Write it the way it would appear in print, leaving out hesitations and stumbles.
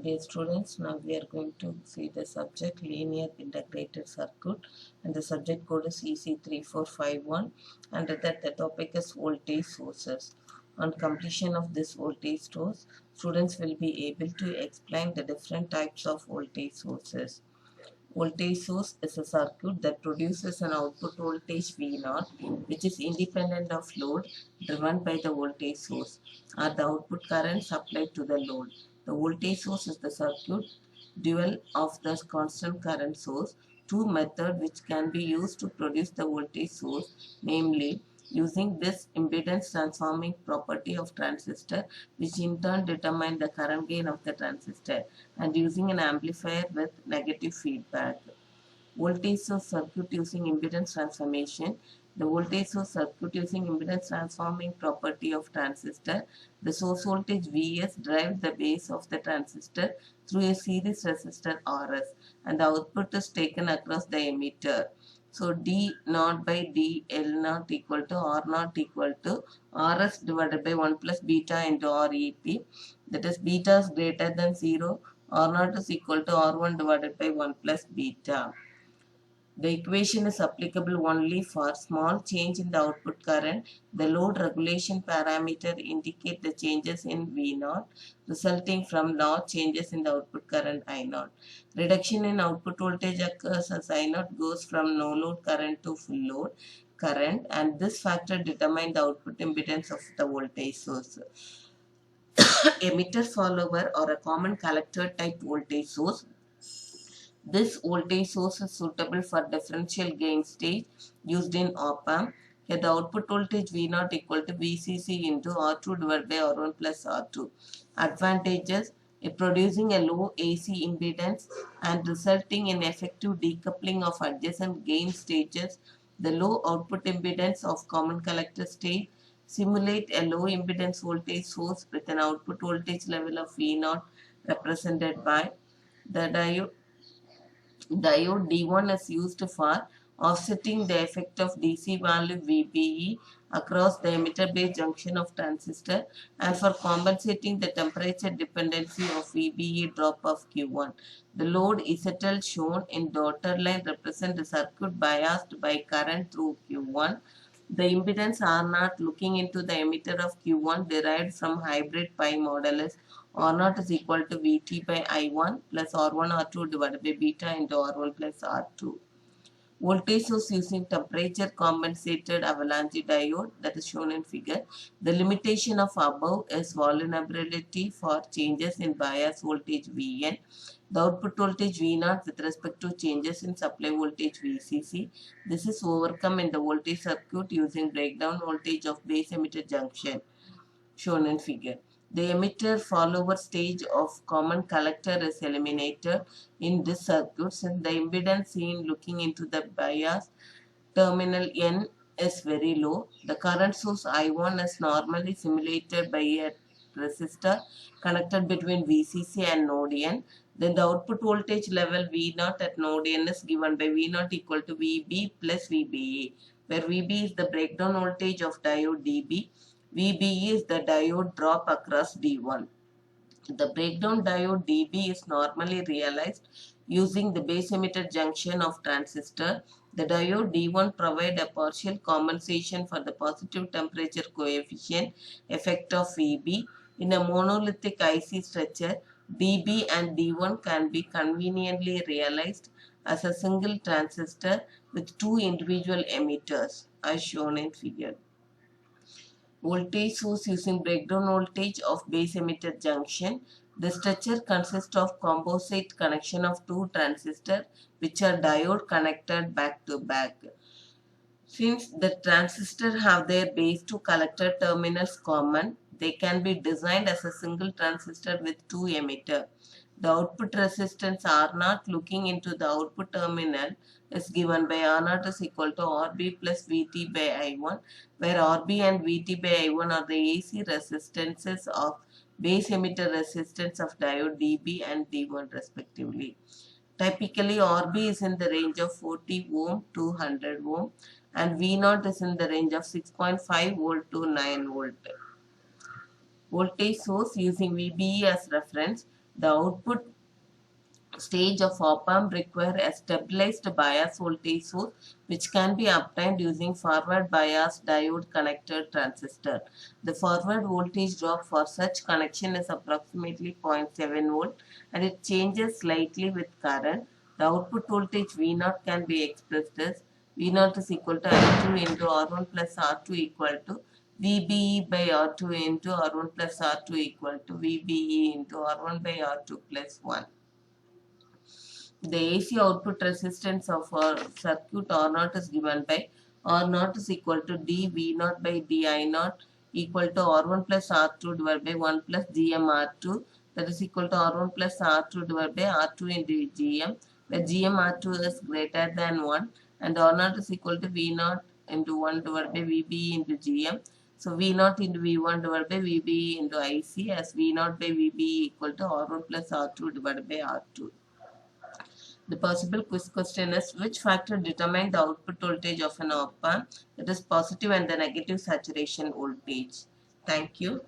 Dear students, now we are going to see the subject linear integrated circuit, and the subject code is EC3451, and that the topic is voltage sources. On completion of this voltage source, students will be able to explain the different types of voltage sources. Voltage source is a circuit that produces an output voltage V0, which is independent of load, driven by the voltage source, or the output current supplied to the load. The voltage source is the circuit dual of the constant current source. Two methods which can be used to produce the voltage source, namely using this impedance transforming property of transistor, which in turn determine the current gain of the transistor, and using an amplifier with negative feedback. Voltage source circuit using impedance transformation. The voltage source circuit using impedance transforming property of transistor. The source voltage Vs drives the base of the transistor through a series resistor Rs, and the output is taken across the emitter. So D naught by D L naught equal to R naught equal to Rs divided by 1 plus beta into Rep. That is, beta is greater than 0. R naught is equal to R1 divided by 1 plus beta. The equation is applicable only for small change in the output current. The load regulation parameter indicate the changes in V0 resulting from large changes in the output current I0. Reduction in output voltage occurs as I0 goes from no load current to full load current, and this factor determines the output impedance of the voltage source. Emitter follower or a common collector type voltage source. This voltage source is suitable for differential gain stage used in op-amp. Here the output voltage V0 equal to VCC into R2 divided by R1 plus R2. Advantages: producing a low AC impedance and resulting in effective decoupling of adjacent gain stages. The low output impedance of common collector stage simulate a low impedance voltage source with an output voltage level of V0 represented by the diode D1 is used for offsetting the effect of DC value VBE across the emitter-base junction of transistor and for compensating the temperature dependency of VBE drop of Q1. The load ZL shown in dotted line represents the circuit biased by current through Q1. The impedance R0 looking into the emitter of Q1 derived from hybrid pi modulus R0 is equal to Vt by I1 plus R1 R2 divided by beta into R1 plus R2. Voltage source using temperature compensated avalanche diode, that is shown in figure. The limitation of above is vulnerability for changes in bias voltage Vn. The output voltage V0 with respect to changes in supply voltage VCC. This is overcome in the voltage circuit using breakdown voltage of base emitter junction, shown in figure. The emitter follower stage of common collector is eliminated in this circuit since the impedance seen looking into the bias terminal N is very low. The current source I1 is normally simulated by a resistor connected between VCC and node N. Then the output voltage level V0 at node N is given by V0 equal to VB plus VBA, where VB is the breakdown voltage of diode DB. VBE is the diode drop across D1. The breakdown diode DB is normally realized using the base emitter junction of transistor. The diode D1 provide a partial compensation for the positive temperature coefficient effect of VB. In a monolithic IC structure, DB and D1 can be conveniently realized as a single transistor with two individual emitters, as shown in figure. Voltage source using breakdown voltage of base emitter junction. The structure consists of composite connection of two transistors which are diode connected back to back. Since the transistors have their base to collector terminals common, they can be designed as a single transistor with two emitters. The output resistance R0 looking into the output terminal is given by R0 is equal to RB plus VT by I1, where RB and VT by I1 are the AC resistances of base emitter resistance of diode DB and D1 respectively. Typically, RB is in the range of 40 ohm to 100 ohm and V0 is in the range of 6.5 volt to 9 volt. Voltage source using VBE as reference. The output stage of op-amp require a stabilized bias voltage source which can be obtained using forward bias diode connector transistor. The forward voltage drop for such connection is approximately 0.7 volt and it changes slightly with current. The output voltage V0 can be expressed as V0 is equal to I2 into R1 plus R2 equal to VBE by R2 into R1 plus R2 equal to VBE into R1 by R2 plus 1. The AC output resistance of our circuit R0 is given by R0 is equal to dV0 by dI0 equal to R1 plus R2 divided by 1 plus GMR2, that is equal to R1 plus R2 divided by R2 into GM, where GMR2 is greater than 1 and R0 is equal to V0 into 1 divided by VB into GM. So V0 into V1 divided by VB into IC, as V0 by VB equal to R1 plus R2 divided by R2. The possible quiz question is, which factor determines the output voltage of an op-amp, that is positive and the negative saturation voltage? Thank you.